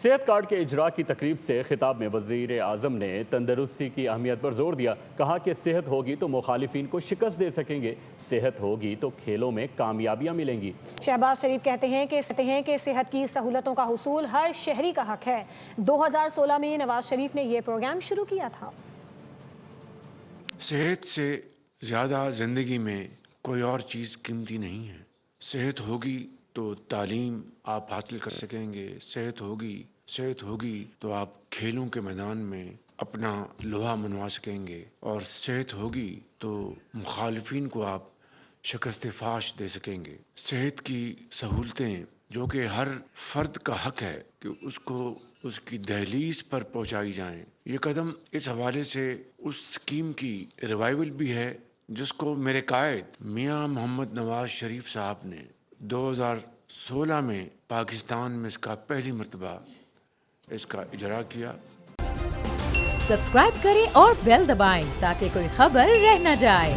صحت کارڈ کے اجرا کی تقریب سے خطاب میں وزیر اعظم نے تندرستی کی اہمیت پر زور دیا۔ کہا کہ صحت ہوگی تو مخالفین کو شکست دے سکیں گے، صحت ہوگی تو کھیلوں میں کامیابیاں ملیں گی۔ شہباز شریف کہتے ہیں کہ صحت کی سہولتوں کا حصول ہر شہری کا حق ہے۔ 2016 میں نواز شریف نے یہ پروگرام شروع کیا تھا۔ صحت سے زیادہ زندگی میں کوئی اور چیز قیمتی نہیں ہے۔ صحت ہوگی تو تعلیم آپ حاصل کر سکیں گے، صحت ہوگی تو آپ کھیلوں کے میدان میں اپنا لوہا منوا سکیں گے، اور صحت ہوگی تو مخالفین کو آپ شکست فاش دے سکیں گے۔ صحت کی سہولتیں جو کہ ہر فرد کا حق ہے کہ اس کو اس کی دہلیز پر پہنچائی جائیں، یہ قدم اس حوالے سے اس اسکیم کی ریوائول بھی ہے جس کو میرے قائد میاں محمد نواز شریف صاحب نے 2016 میں پاکستان میں اس کا پہلی مرتبہ اس کا اجرا کیا۔ سبسکرائب کریں اور بیل دبائیں تاکہ کوئی خبر رہ نہ جائے۔